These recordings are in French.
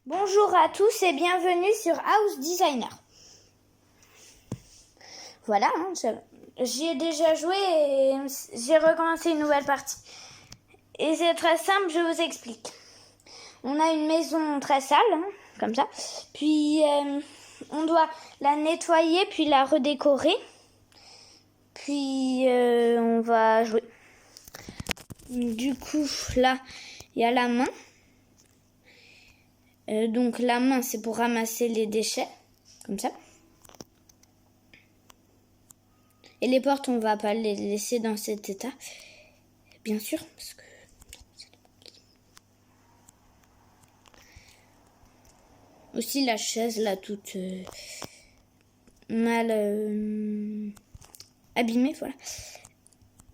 Bonjour à tous et bienvenue sur House Designer. Voilà, j'y ai déjà joué et j'ai recommencé une nouvelle partie. Et c'est très simple, je vous explique. On a une maison très sale, comme ça. Puis on doit la nettoyer puis la redécorer. Puis on va jouer. Du coup, là, il y a la main. Donc la main, c'est pour ramasser les déchets, comme ça. Et les portes, on va pas les laisser dans cet état, bien sûr, parce que aussi la chaise là toute mal abîmée, voilà.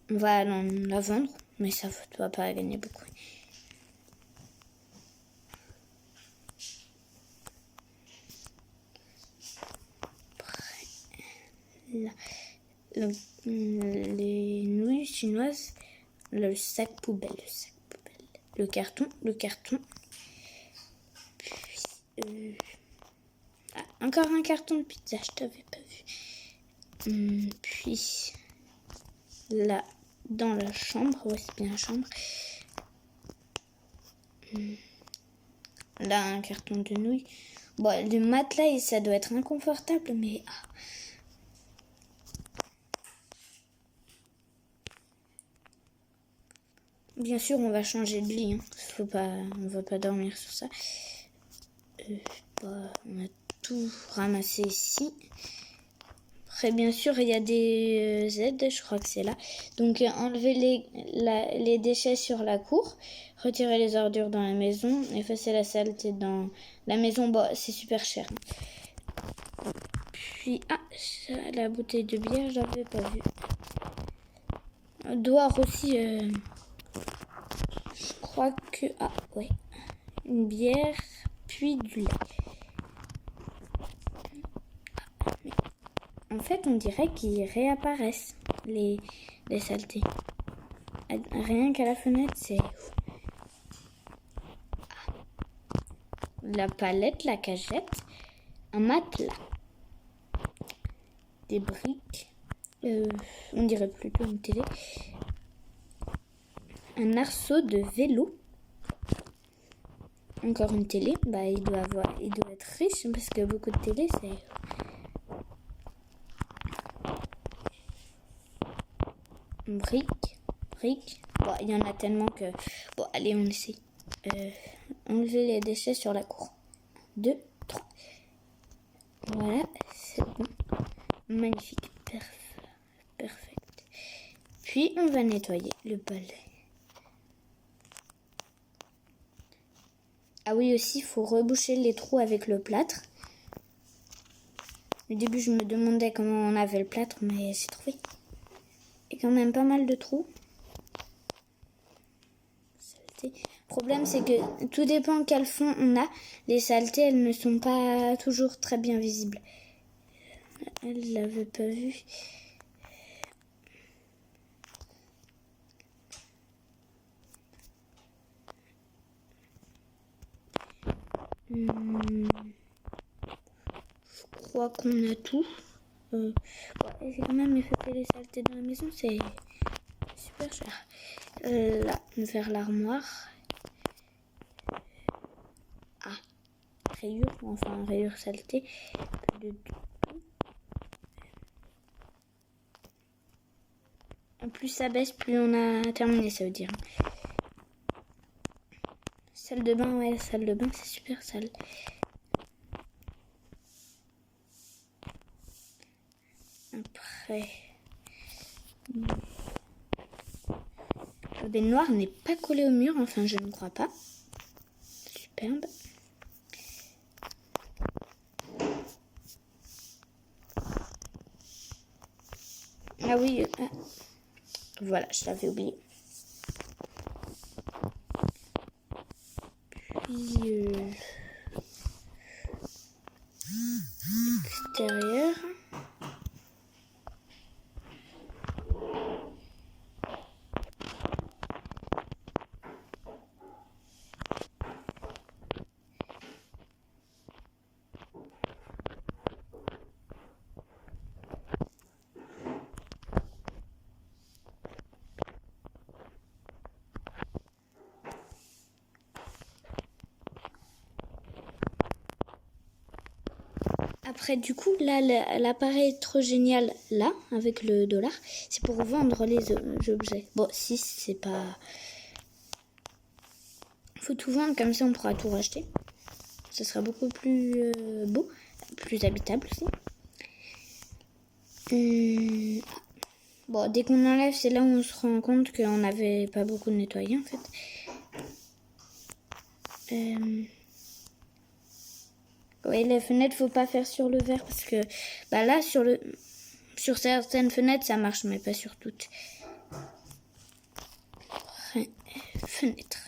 On va la vendre, mais ça ne va pas gagner beaucoup. Là. Les nouilles chinoises, le sac poubelle, le carton, puis encore un carton de pizza, je t'avais pas vu. Puis là, dans la chambre, ouais c'est bien la chambre. Là, un carton de nouilles. Bon, le matelas, ça doit être inconfortable, mais bien sûr, on va changer de lit. On va pas dormir sur ça. On a tout ramassé ici. Après, bien sûr, il y a des aides. Je crois que c'est là. Donc, enlever les déchets sur la cour. Retirer les ordures dans la maison. Effacer la saleté dans la maison. Bon, c'est super cher. Puis, la bouteille de bière, je l'avais pas vue. Doire aussi... je crois que... ouais. Une bière, puis du lait. En fait, on dirait qu'ils réapparaissent, les saletés. Rien qu'à la fenêtre, c'est... La palette, la cagette, un matelas, des briques, on dirait plutôt une télé, un arceau de vélo, encore une télé. Il doit être riche parce que beaucoup de télé, c'est... Briques. Bon, il y en a tellement que... Bon, allez, on essaie. Enlever les déchets sur la cour. 2, 3. Voilà, c'est bon. Magnifique. Perfect. Puis, on va nettoyer le balai. Ah oui, aussi, il faut reboucher les trous avec le plâtre. Au début, je me demandais comment on avait le plâtre, mais j'ai trouvé. Il y a quand même pas mal de trous. Le problème, c'est que tout dépend quel fond on a. Les saletés, elles ne sont pas toujours très bien visibles. Elle l'avait pas vu. Je crois qu'on a tout. J'ai quand même effacé les saletés dans la maison, c'est super cher. Là, vers l'armoire. Rayure saleté. Plus ça baisse, plus on a terminé, ça veut dire. Salle de bain, ouais, salle de bain, c'est super sale. Après, la baignoire n'est pas collée au mur, enfin, je ne crois pas. Superbe. Ah oui, voilà, je l'avais oublié. Puis, extérieur. Après, du coup, là, l'appareil trop génial, là, avec le dollar, c'est pour vendre les objets. Bon, si, c'est pas... Faut tout vendre, comme ça, on pourra tout racheter. Ce sera beaucoup plus beau, plus habitable aussi. Bon, dès qu'on enlève, c'est là où on se rend compte qu'on n'avait pas beaucoup nettoyé, en fait. Oui, les fenêtres, faut pas faire sur le verre parce que là, sur certaines fenêtres, ça marche, mais pas sur toutes. Fenêtre.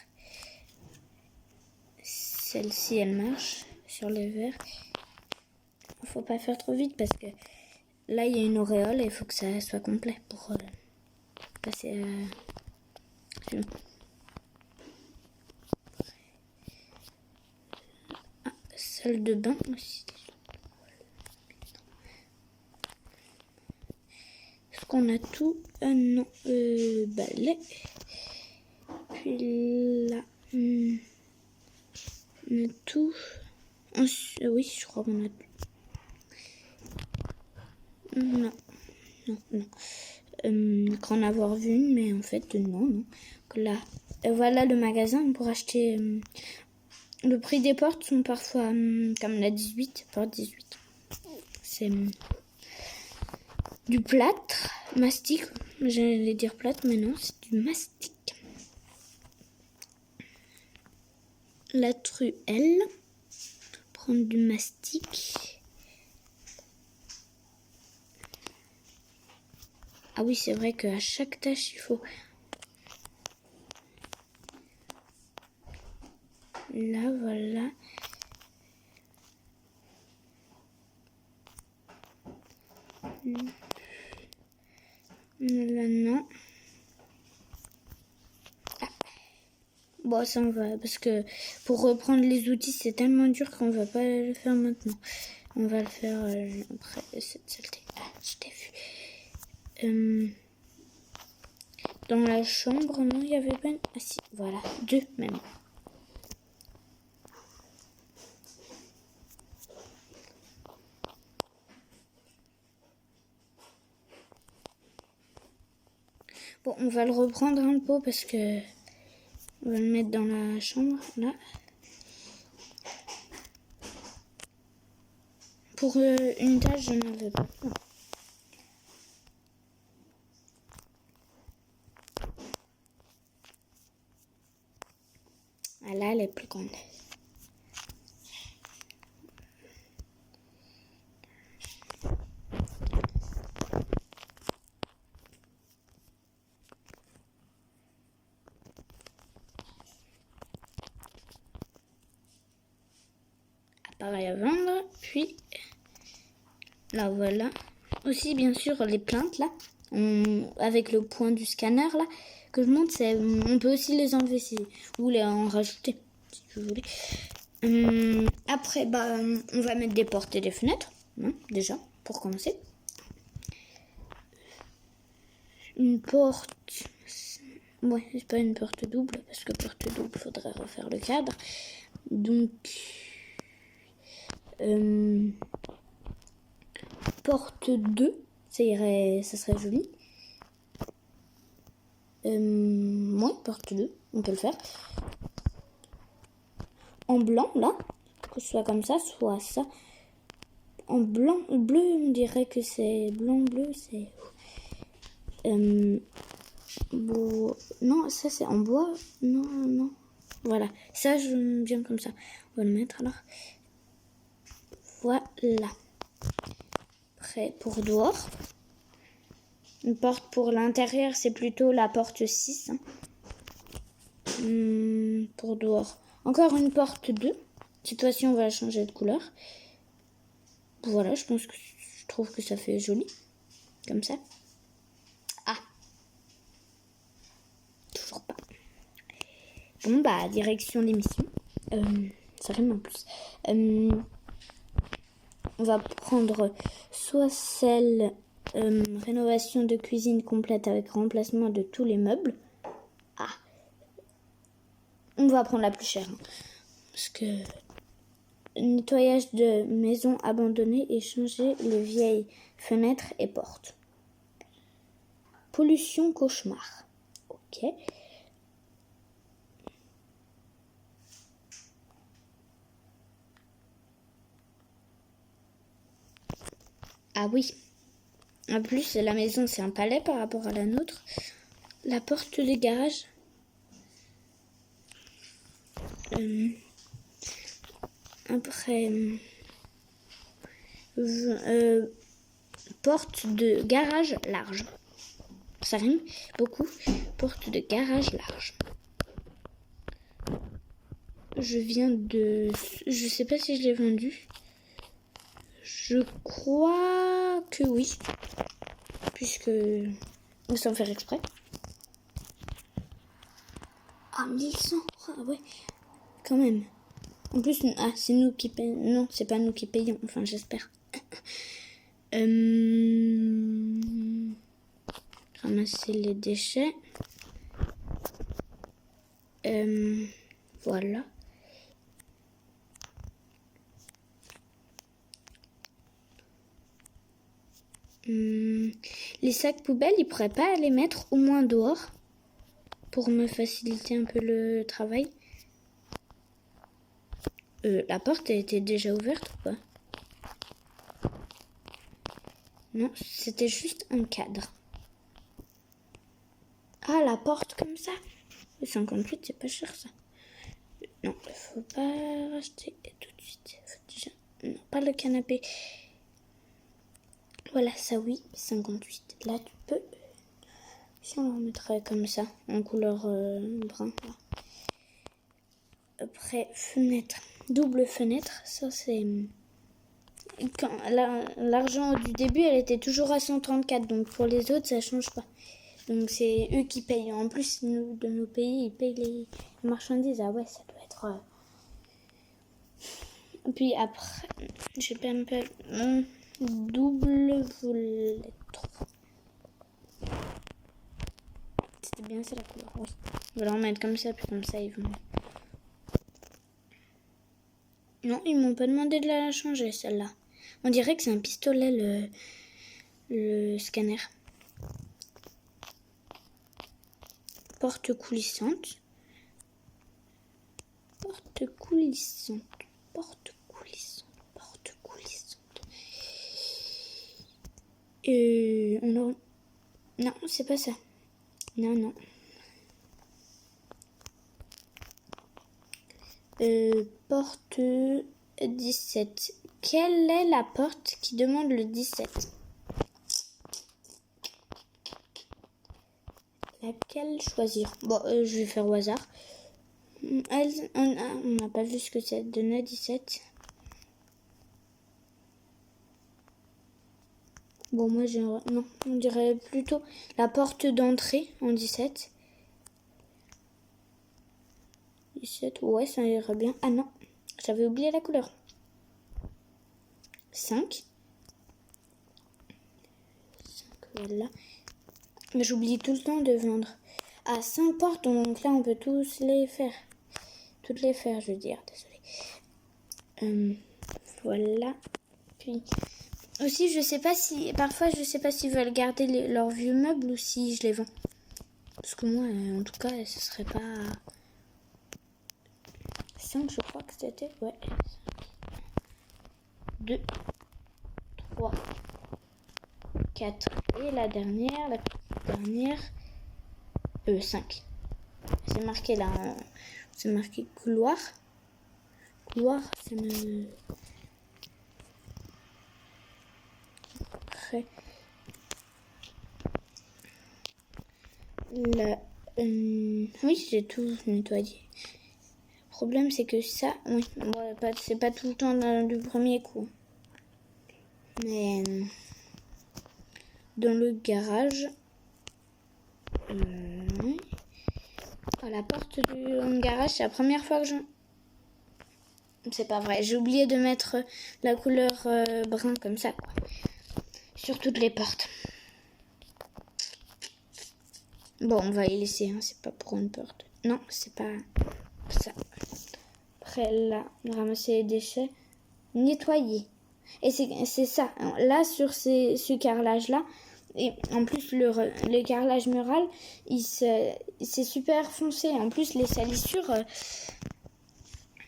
Celle-ci, elle marche sur le verre. Faut pas faire trop vite parce que là, il y a une auréole et il faut que ça soit complet pour passer à... Salle de bain aussi. Est-ce qu'on a tout? Non. Balai. Puis là. On a tout. Oui, je crois qu'on a tout. Non. Qu'en avoir vu une, mais en fait, non. Là. Voilà le magasin pour acheter. Le prix des portes sont parfois comme la 18, porte 18. C'est du plâtre, mastic. J'allais dire plâtre, mais non, c'est du mastic. La truelle. Prendre du mastic. Ah oui, c'est vrai qu'à chaque tâche, il faut... Là, voilà. Là, non. Ah. Bon, ça on va, parce que pour reprendre les outils, c'est tellement dur qu'on va pas le faire maintenant. On va le faire après cette saleté. Ah, je t'ai vu. Dans la chambre, non, il y avait pas une... Ah si, voilà, 2 même. Bon, on va le reprendre le pot parce que on va le mettre dans la chambre, là. Pour une tâche, je n'en veux pas. Non. Ah, là, elle est plus grande. Appareil à vendre, puis là voilà. Aussi bien sûr les plaintes là, avec le point du scanner là que je montre, on peut aussi les enlever si vous voulez en rajouter si vous voulez. Après on va mettre des portes et des fenêtres, hein, déjà pour commencer. Une porte, ouais c'est pas une porte double parce que porte double faudrait refaire le cadre, donc porte 2, ça serait joli. Ouais, porte 2, on peut le faire. En blanc, là, que ce soit comme ça, soit ça. En blanc, bleu, on dirait que c'est blanc, bleu, c'est... Non, ça c'est en bois. Non. Voilà, ça j'aime bien comme ça. On va le mettre alors. Voilà. Prêt pour dehors. Une porte pour l'intérieur, c'est plutôt la porte 6. Hein. Pour dehors. Encore une porte 2. Cette fois-ci, on va changer de couleur. Voilà, je trouve que ça fait joli. Comme ça. Ah. Toujours pas. Bon, direction l'émission. Ça rime en plus. On va prendre soit celle rénovation de cuisine complète avec remplacement de tous les meubles. On va prendre la plus chère. Hein, parce que nettoyage de maisons abandonnées et changer les vieilles fenêtres et portes. Pollution cauchemar. Ok. Ah oui. En plus, la maison, c'est un palais par rapport à la nôtre. La porte de garage. Après, porte de garage large. Ça rime beaucoup. Porte de garage large. Je sais pas si je l'ai vendu. Je crois que oui. Puisque sans faire exprès. Ah, 1100. Ah ouais. Quand même. En plus, c'est nous qui payons. Non, c'est pas nous qui payons. Enfin, j'espère. Ramasser les déchets. Voilà. Les sacs poubelles, ils pourraient pas les mettre au moins dehors pour me faciliter un peu le travail. La porte a été déjà ouverte ou pas? Non, c'était juste un cadre. Ah, la porte comme ça. 58, c'est pas cher ça. Non, il faut pas racheter tout de suite. Faut déjà... Non, pas le canapé. Voilà, ça oui, 58. Là, tu peux... Si on le remettrait comme ça, en couleur brun. Là. Après, fenêtre. Double fenêtre, ça c'est... Quand l'argent du début, elle était toujours à 134. Donc pour les autres, ça change pas. Donc c'est eux qui payent. En plus, nous, de nos pays, ils payent les marchandises. Ah ouais, ça doit être... Puis après, je sais pas un peu... double volette. C'était bien ça la couleur, oui. Je vais leur mettre comme ça, puis comme ça ils vont... Non, ils m'ont pas demandé de la changer celle-là. On dirait que c'est un pistolet le scanner. Porte coulissante. Porte coulissante. Porte coulissante. Porte coulissante. Non, c'est pas ça. Non. Porte 17. Quelle est la porte qui demande le 17? Laquelle choisir? Bon, je vais faire au hasard. On n'a pas vu ce que ça donnait 17. Bon, moi, non, on dirait plutôt la porte d'entrée en 17. 17, ouais, ça irait bien. Ah non, j'avais oublié la couleur. 5. 5, voilà. Mais j'oublie tout le temps de vendre. Ah, 5 portes, donc là, on peut tous les faire. Toutes les faire, je veux dire, désolé. Voilà. Puis, aussi, je sais pas si... Parfois, je sais pas s'ils veulent garder leurs vieux meubles ou si je les vends. Parce que moi, en tout cas, ce serait pas... 5, je crois que c'était... Ouais. 2, 3, 4. Et la dernière, 5. C'est marqué là, c'est marqué couloir. Couloir, c'est me... Après, oui, j'ai tout nettoyé. Le problème, c'est que ça, oui, c'est pas tout le temps du premier coup. Mais dans le garage, à la porte du garage, c'est la première fois que c'est pas vrai, j'ai oublié de mettre la couleur brun comme ça, quoi. Sur toutes les portes. Bon, on va y laisser, hein, c'est pas pour une porte. Non, c'est pas ça. Après, là, ramasser les déchets. nettoyer. Et c'est ça. Là, sur ce carrelage-là, et en plus, le carrelage mural, c'est super foncé. En plus, les salissures,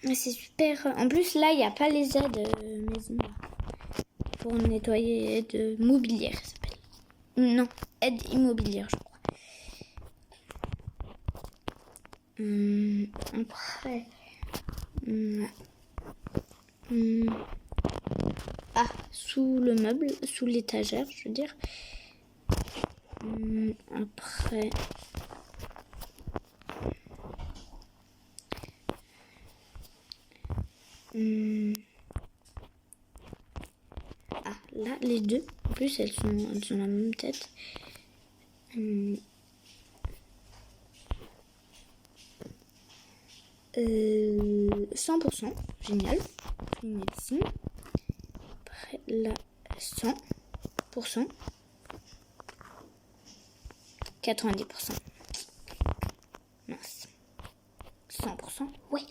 c'est super... En plus, là, il n'y a pas les aides maison pour nettoyer de mobilière, ça s'appelle. Non, aide immobilière, je crois. Après... sous le meuble, sous l'étagère, je veux dire. Après... là, les deux. En plus, elles ont la même tête. 100%. Génial. Une médecine. Après, là, 100%. 90%. Mince. 100%. Ouais.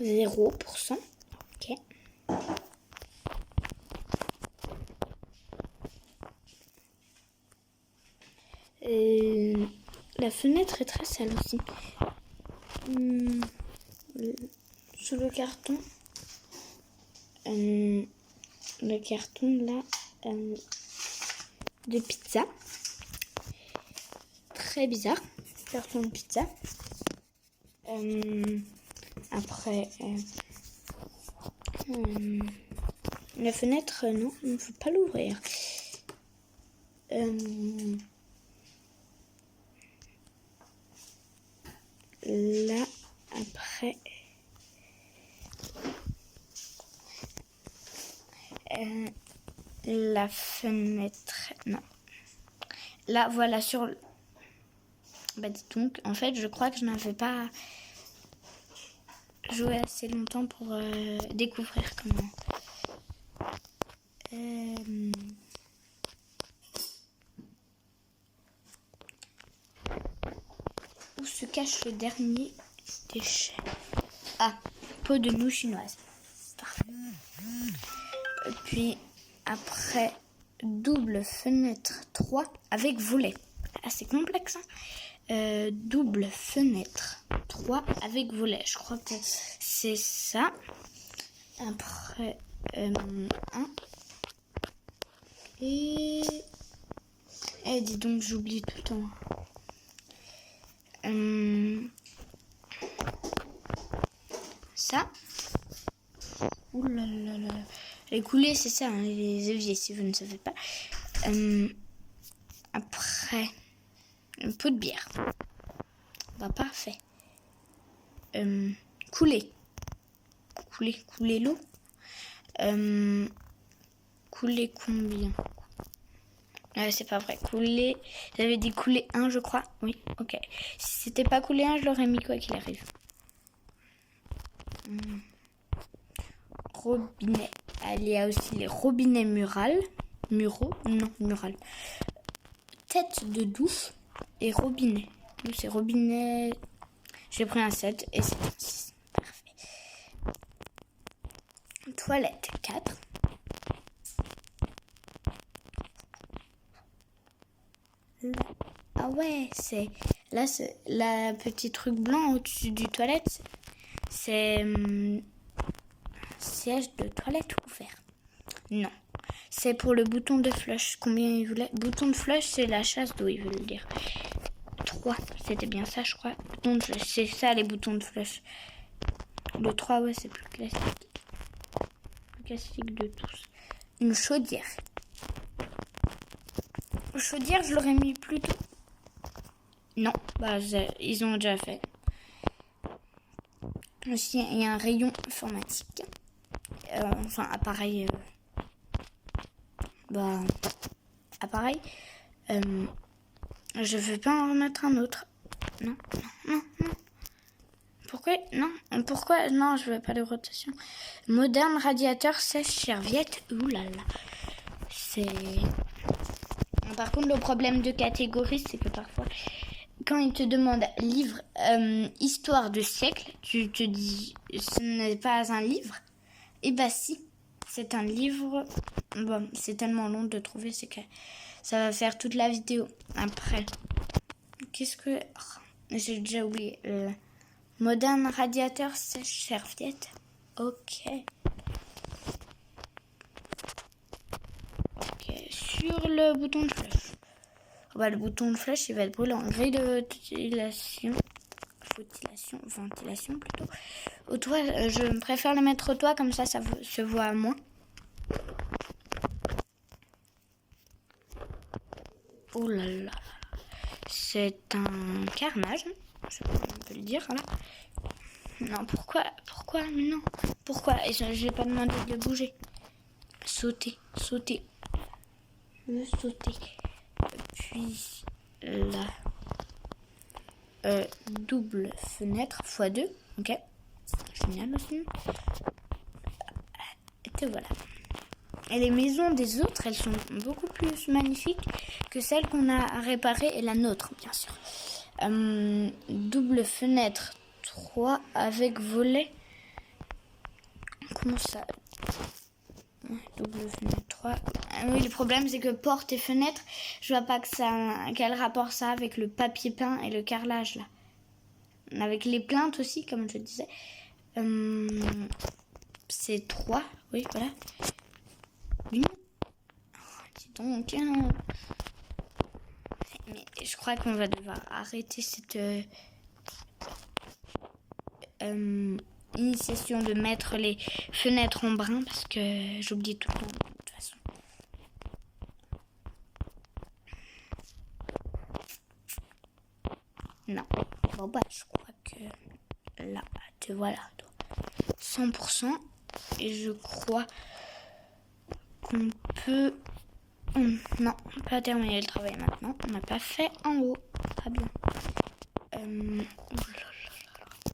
0%. Ok. La fenêtre est très sale aussi. Sous le carton. Le carton là de pizza. Très bizarre. Carton de pizza. Après, la fenêtre, non, il ne faut pas l'ouvrir. Là, après, la fenêtre, non. Là, voilà, sur... Bah, dis donc, en fait, je crois que je n'avais pas joué assez longtemps pour découvrir comment... Où se cache le dernier déchet? Ah, peau de noix chinoise. Parfait. Et puis, après, double fenêtre 3 avec volet. Assez complexe, hein. Double fenêtre 3 avec volet. Je crois que c'est ça. Après, 1. Et dis donc, j'oublie tout le temps. Ça. Ouh là là là. Les coulées, c'est ça, hein, les éviers, si vous ne savez pas. Après, un pot de bière. Bah, parfait. Couler l'eau. Couler combien? C'est pas vrai. Couler, j'avais dit couler 1, je crois. Oui, ok. Si c'était pas couler 1, je l'aurais mis quoi qu'il arrive. Robinet. Il y a aussi les robinets muraux. Tête de douche et robinet. Donc c'est robinet. J'ai pris un 7 et c'est un 6. Parfait. Toilette 4. Ah ouais, c'est la petit truc blanc au-dessus du toilette. C'est siège de toilette ouvert. Non, c'est pour le bouton de flush. Combien il voulait? Bouton de flush, c'est la chasse d'eau, il veut le dire. 3, c'était bien ça, je crois. Bouton de flush, c'est ça les boutons de flush. Le 3, ouais, c'est plus classique. Plus classique de tous. Une chaudière. Chaudière, je l'aurais mis plus tôt. Non, bah ils ont déjà fait. Aussi, il y a un rayon informatique. Appareil. Appareil. Je veux pas en remettre un autre. Non. Pourquoi? Non, je veux pas de rotation. Moderne radiateur sèche-serviette. Ouh là là. C'est... Par contre, le problème de catégorie, c'est que parfois, quand il te demande livre histoire de siècle, tu te dis ce n'est pas un livre. Et bah si, c'est un livre. Bon, c'est tellement long de trouver, c'est que ça va faire toute la vidéo. Après, qu'est-ce que... Oh, j'ai déjà oublié. Moderne radiateur sèche-serviette. Ok. Sur le bouton de flèche. Bah, le bouton de flèche, il va être brûlant. Grille de ventilation plutôt. Au toit, je préfère le mettre au toit, comme ça se voit moins. Oh là là. C'est un carnage, on peut le dire, là. Non, pourquoi, non, pourquoi? Et j'ai pas demandé de bouger. Sauter. Je veux sauter. Puis là, double fenêtre x2, ok. Génial aussi. Et te voilà. Et les maisons des autres, elles sont beaucoup plus magnifiques que celles qu'on a réparées et la nôtre, bien sûr. Double fenêtre 3 avec volet. Comment ça? Double fenêtre 3. Oui, le problème c'est que porte et fenêtre, je vois pas quel rapport ça a avec le papier peint et le carrelage là. Avec les plaintes aussi, comme je disais. C'est 3, oui, voilà. Dis donc, mais je crois qu'on va devoir arrêter cette initiation de mettre les fenêtres en brun parce que j'oublie tout le temps de toute façon. Non. Bon bah je crois que là, te voilà. 100%. Et je crois qu'on peut... non, pas terminer le travail maintenant. On n'a pas fait en haut. Très bien.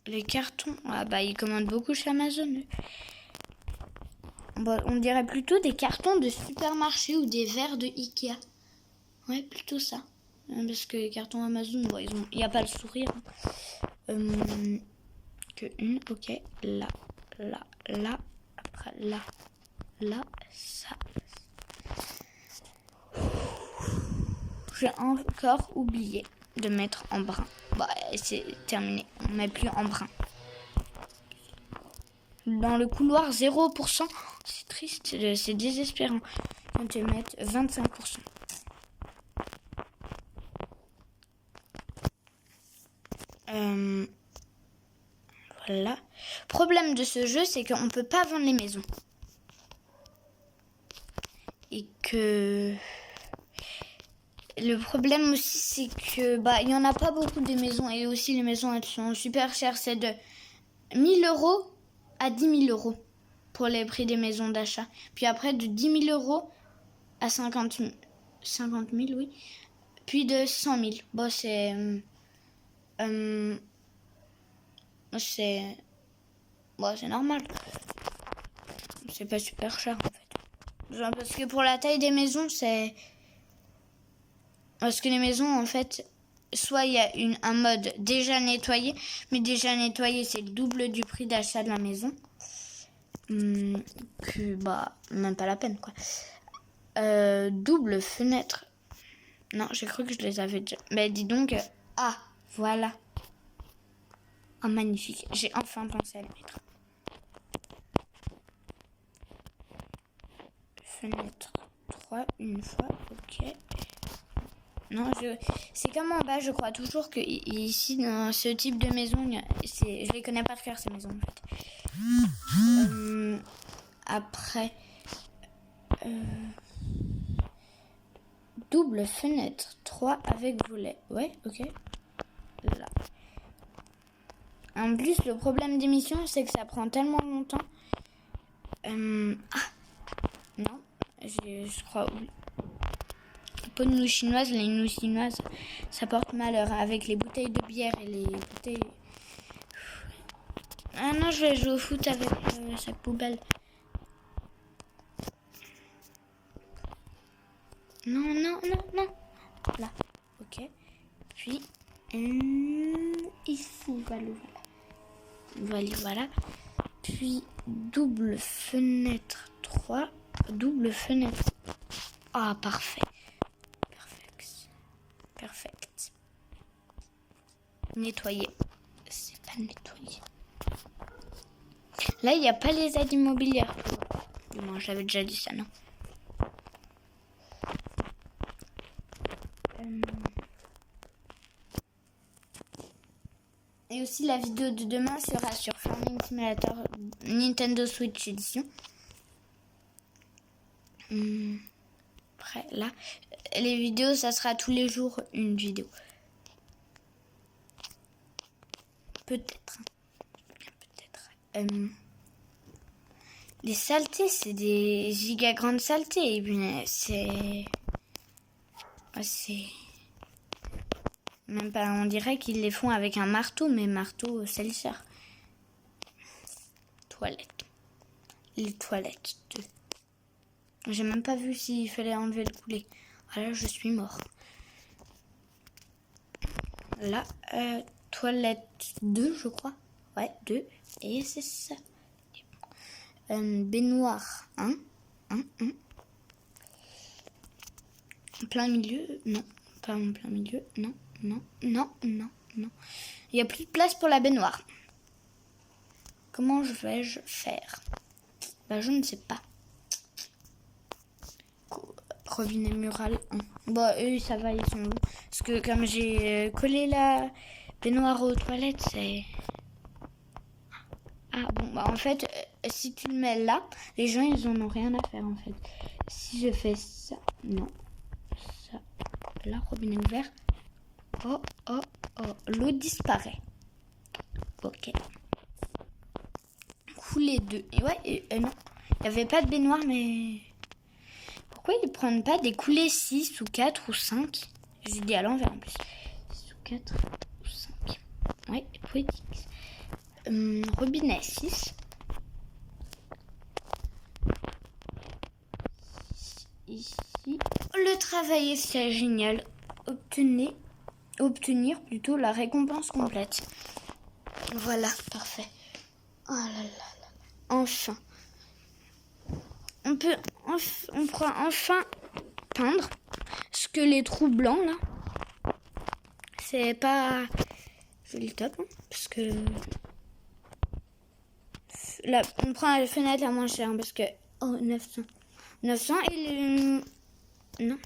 Les cartons. Ah bah ils commandent beaucoup chez Amazon. Bon, on dirait plutôt des cartons de supermarché ou des verres de Ikea. Ouais, plutôt ça. Parce que les cartons Amazon, bon, il n'y a pas le sourire. Que une, ok. Là. Après là, ça. J'ai encore oublié de mettre en brun. Bah, c'est terminé. On met plus en brun. Dans le couloir 0%, c'est triste, c'est désespérant. Quand tu mets 25%. Voilà. Problème de ce jeu, c'est qu'on peut pas vendre les maisons. Et que... Le problème aussi, c'est que il y en a pas beaucoup des maisons. Et aussi, les maisons, elles sont super chères. C'est de 1000 € à 10 000 € pour les prix des maisons d'achat. Puis après, de 10 000 € à 50 000, oui. Puis de 100 000. Bon, c'est... c'est normal. C'est pas super cher, en fait. Genre, parce que pour la taille des maisons, c'est... Parce que les maisons, en fait, soit il y a un mode déjà nettoyé, mais déjà nettoyé, c'est le double du prix d'achat de la maison. Même pas la peine, quoi. Double fenêtre. Non, j'ai cru que je les avais déjà. Mais dis donc, ah, voilà. Oh, magnifique. J'ai enfin pensé à les mettre. Fenêtre 3, une fois, ok. Non, c'est comme en bas, je crois toujours que ici, dans ce type de maison, je les connais par cœur, ces maisons, en fait. Après, double fenêtre 3 avec volet. Ouais, ok. Là. En plus, le problème d'émission, c'est que ça prend tellement longtemps. Non, je crois... Pas de nouilles chinoises, les nouilles chinoises, ça porte malheur avec les bouteilles de bière et les bouteilles... Ah non, je vais jouer au foot avec cette poubelle. Non. Là, ok. Puis, Ici, voilà. Puis double fenêtre 3, double fenêtre. Ah, parfait. Perfect. Nettoyer. C'est pas nettoyer. Là, il n'y a pas les aides immobilières. Moi, j'avais déjà dit ça, non? Et aussi, la vidéo de demain sera sur Farming Simulator Nintendo Switch Edition. Après, là, les vidéos, ça sera tous les jours une vidéo. Peut-être. Les saletés, c'est des giga grandes saletés. C'est même pas, on dirait qu'ils les font avec un marteau, mais marteau salisseur. Toilettes. Les toilettes. J'ai même pas vu s'il fallait enlever le coulet. Voilà, je suis mort. Là, toilette 2, je crois. Ouais, 2. Et c'est ça. Baignoire 1. Plein milieu. Non. Pas en plein milieu. Non. Il n'y a plus de place pour la baignoire. Comment vais-je faire? Je ne sais pas. Robinet mural 1. Bon, eux, ça va, ils sont longs. Parce que comme j'ai collé la baignoire aux toilettes, c'est... Ah bon, en fait, si tu le mets là, les gens, ils en ont rien à faire, en fait. Si je fais ça, non. Ça, là, robinet ouvert. Oh, l'eau disparaît. Ok. Couler 2. Et ouais, non. Il n'y avait pas de baignoire, mais... Pourquoi ils ne prennent pas des coulées 6 ou 4 ou 5? J'ai dit à l'envers en plus. 6 ou 4 ou 5. Ouais, poétique. Robinet 6. Ici. Le travail, c'est génial. Obtenir plutôt la récompense complète. Voilà, parfait. Oh là là. Enfin. On pourra enfin peindre ce que les trous blancs là. C'est pas joli top, hein, parce que là, on prend la fenêtre la moins chère hein, parce que 900 et non.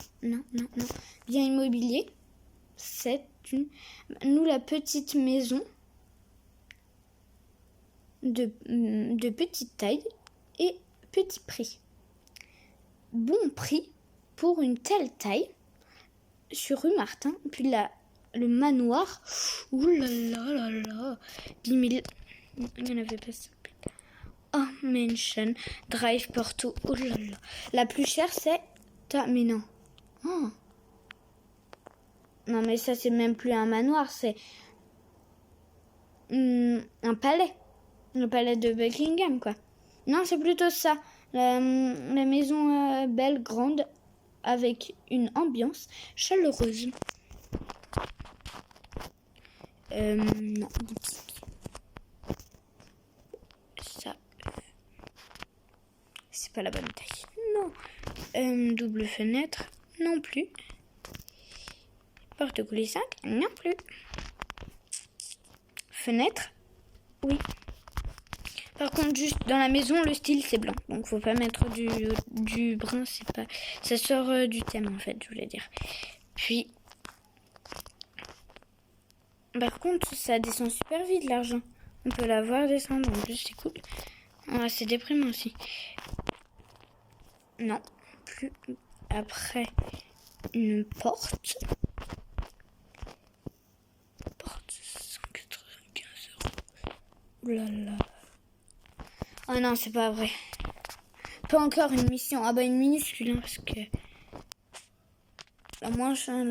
Bien immobilier, c'est nous la petite maison de petite taille et petit prix. Bon prix pour une telle taille sur rue Martin. Puis là, le manoir. Ouh là là. 10 000. Il n'y en avait pas ça. Oh, Mansion. Drive Porto. Oh là là. La plus chère, c'est... Mais non. Oh. Non, mais ça, c'est même plus un manoir. C'est un palais. Le palais de Buckingham, quoi. Non, c'est plutôt ça. La maison belle, grande, avec une ambiance chaleureuse. Non, boutique. Ça, c'est pas la bonne taille. Non. Double fenêtre, non plus. Porte-coulée 5, non plus. Fenêtre, oui. Par contre, juste dans la maison, le style, c'est blanc. Donc, faut pas mettre du brun, c'est pas... Ça sort du thème, en fait, je voulais dire. Puis, par contre, ça descend super vite, l'argent. On peut la voir descendre, en plus, c'est cool. Ah, c'est déprimant aussi. Non, plus. Après, une porte. Porte 195 €. Oulala. Oh non, c'est pas vrai. Pas encore une mission. Ah bah une minuscule, hein, parce que... La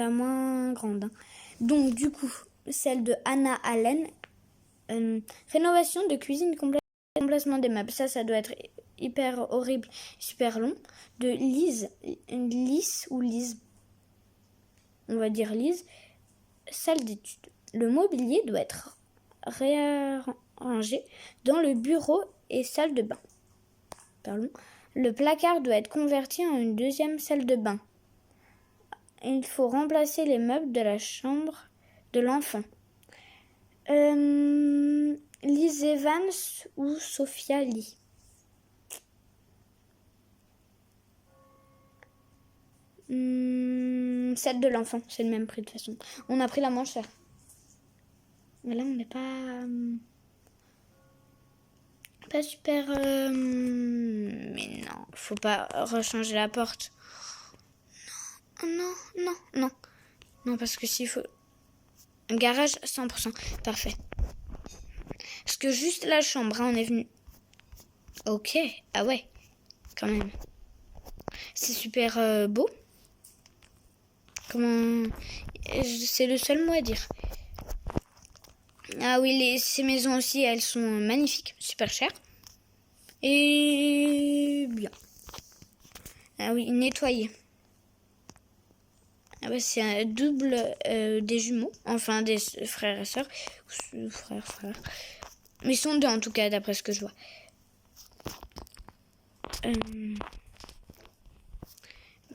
moins grande. Hein. Donc, du coup, celle de Anna Allen. Rénovation de cuisine complète. Remplacement des meubles. Ça doit être hyper horrible, super long. De Lise ou Lise. On va dire Lise. Salle d'études. Le mobilier doit être réarrangé dans le bureau et salle de bain. Pardon. Le placard doit être converti en une deuxième salle de bain. Il faut remplacer les meubles de la chambre de l'enfant. Liz Evans ou Sophia Lee? Celle de l'enfant, c'est le même prix de toute façon. On a pris la moins chère. Mais là, on n'est pas super... Mais non, faut pas rechanger la porte. Non. Non, parce que s'il faut... Garage 100%. Parfait. Parce que juste la chambre, hein, on est venu... Ok, ah ouais, quand même. C'est super beau. Comment... C'est le seul mot à dire. Ah oui, ces maisons aussi, elles sont magnifiques, super chères. Et bien. Ah oui, nettoyer. Ah bah c'est un double des jumeaux, enfin des frères et sœurs. Frères. Mais ils sont deux en tout cas, d'après ce que je vois.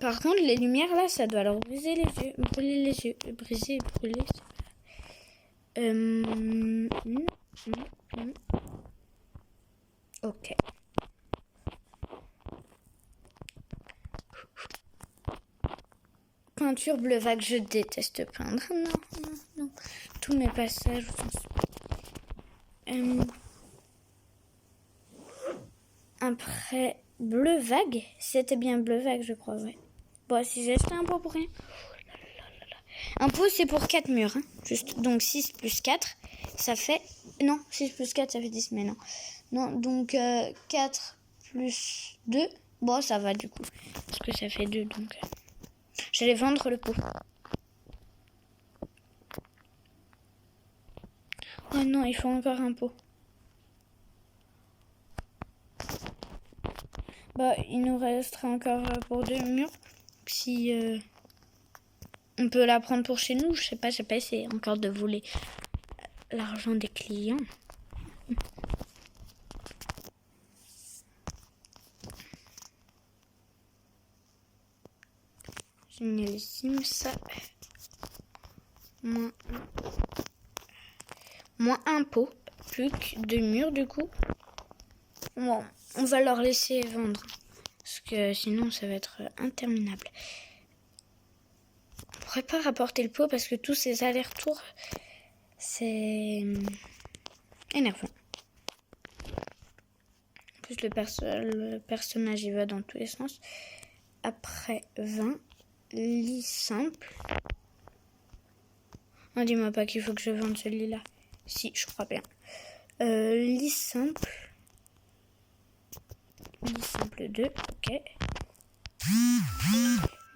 Par contre, les lumières là, ça doit leur briser les yeux. Brûler les yeux. Brûler. Ok. Peinture bleu vague, je déteste peindre. Non. Tous mes passages. Après, bleu vague. C'était bien bleu vague, je crois, ouais. Bon, si j'ai acheté un pot pour rien. Un pot, c'est pour 4 murs. Hein. Juste, donc 6 plus 4, ça fait... Non, 6 plus 4, ça fait 10, mais non. Non, donc 4 plus 2, bon, ça va du coup. Parce que ça fait 2, donc... J'allais vendre le pot. Oh non, il faut encore un pot. Bah, il nous restera encore pour 2 murs. Si on peut la prendre pour chez nous, je sais pas essayer encore de voler l'argent des clients. Génialissime, ça. Moins un pot, plus que 2 murs du coup. Bon, on va leur laisser vendre. Parce que sinon ça va être interminable. On pourrait pas rapporter le pot parce que tous ces allers-retours, c'est énervant. En plus le personnage il va dans tous les sens. Après 20, lit simple. Non, dis-moi pas qu'il faut que je vende celui-là. Si, je crois bien. Lit simple. Lit simple 2, ok.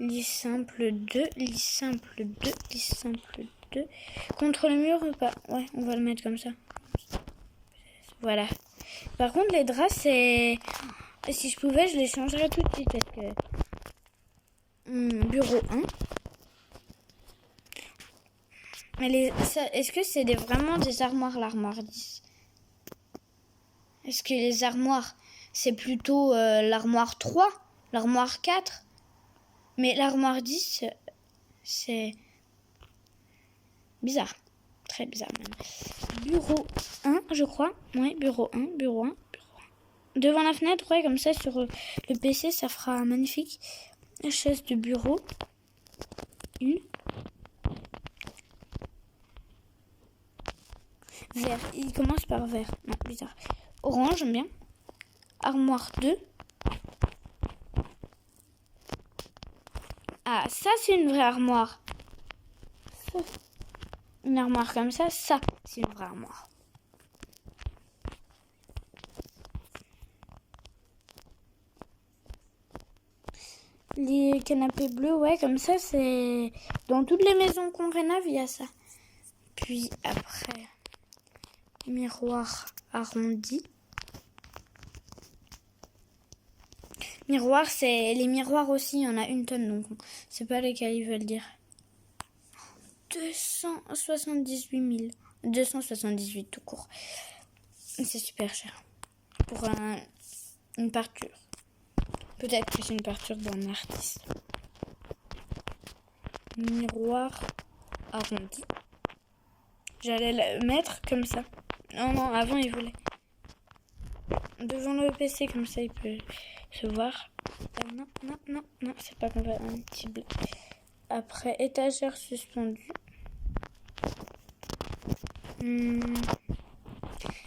Lit simple 2, lit simple 2, lit simple 2. Contre le mur ou pas? Ouais, on va le mettre comme ça. Voilà. Par contre, les draps, c'est... Si je pouvais, je les changerais tout de suite parce que... bureau 1. Mais est-ce que c'est vraiment des armoires, l'armoire 10? Est-ce que les armoires, c'est plutôt l'armoire 3, l'armoire 4? Mais l'armoire 10, c'est bizarre. Très bizarre même. Bureau 1, je crois. Oui, bureau 1. Devant la fenêtre, ouais, comme ça, sur le PC, ça fera magnifique. La chaise de bureau. Une. Vert. Il commence par vert. Non, bizarre. Orange, j'aime bien. Armoire 2. Ah, ça, c'est une vraie armoire. Ça. Une armoire comme ça, c'est une vraie armoire. Les canapés bleus, ouais, comme ça, c'est... Dans toutes les maisons qu'on rénove, il y a ça. Puis après, miroir arrondi. Miroir, c'est... Les miroirs aussi, il y en a une tonne, donc c'est pas lesquels ils veulent dire. 278 000. 278 tout court. C'est super cher. Pour une peinture. Peut-être que c'est une peinture d'un artiste. Miroir arrondi. J'allais le mettre comme ça. Non, avant il voulait. Devant le PC, comme ça il peut se voir. Non, c'est pas compatible. Après, étagère suspendue.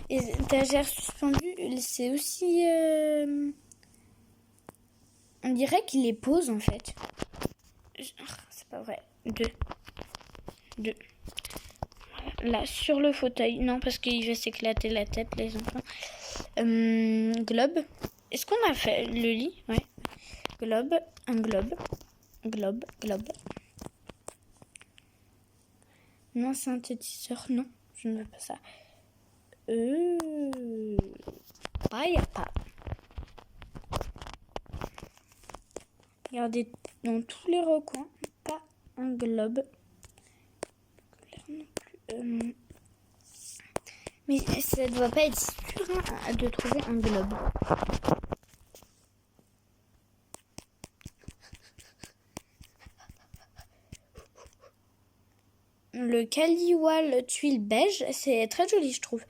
Étagère suspendue, c'est aussi... on dirait qu'il les pose en fait. C'est pas vrai. Deux. Là, sur le fauteuil. Non, parce qu'il va s'éclater la tête, les enfants. Globe. Est-ce qu'on a fait le lit? Ouais. Globe. Un globe. Globe. Non, synthétiseur. Non, je ne veux pas ça. Y a pas. Regardez dans tous les recoins. Pas un globe. Non plus. Mais ça ne doit pas être sûr de trouver un globe. Le Caliwal tuile beige, c'est très joli, je trouve.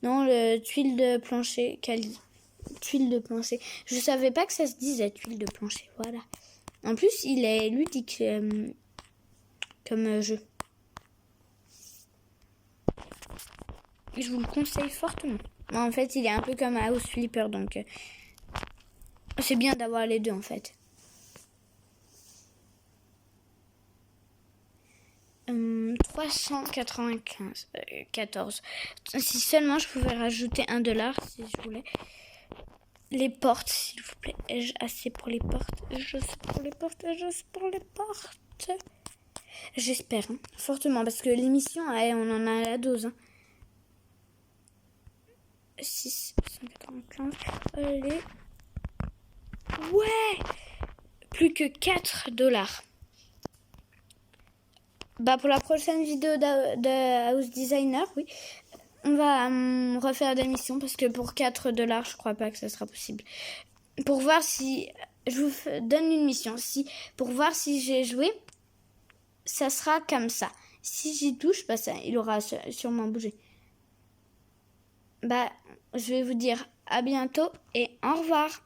Non, le tuile de plancher, tuile de plancher. Je savais pas que ça se disait tuile de plancher, voilà. En plus, il est ludique comme jeu. Je vous le conseille fortement. En fait, il est un peu comme House Flipper, donc c'est bien d'avoir les deux en fait. 395, 14. Si seulement je pouvais rajouter $1 si je voulais. Les portes, s'il vous plaît. Ai-je assez pour les portes? J'espère, fortement, parce que l'émission, on en a la dose. 695. Allez. Ouais! Plus que $4. Bah pour la prochaine vidéo de House Designer, oui, on va refaire des missions parce que pour $4, je crois pas que ça sera possible. Pour voir si je vous donne une mission, pour voir si j'ai joué, ça sera comme ça. Si j'y touche, bah ça, il aura sûrement bougé. Bah je vais vous dire à bientôt et au revoir.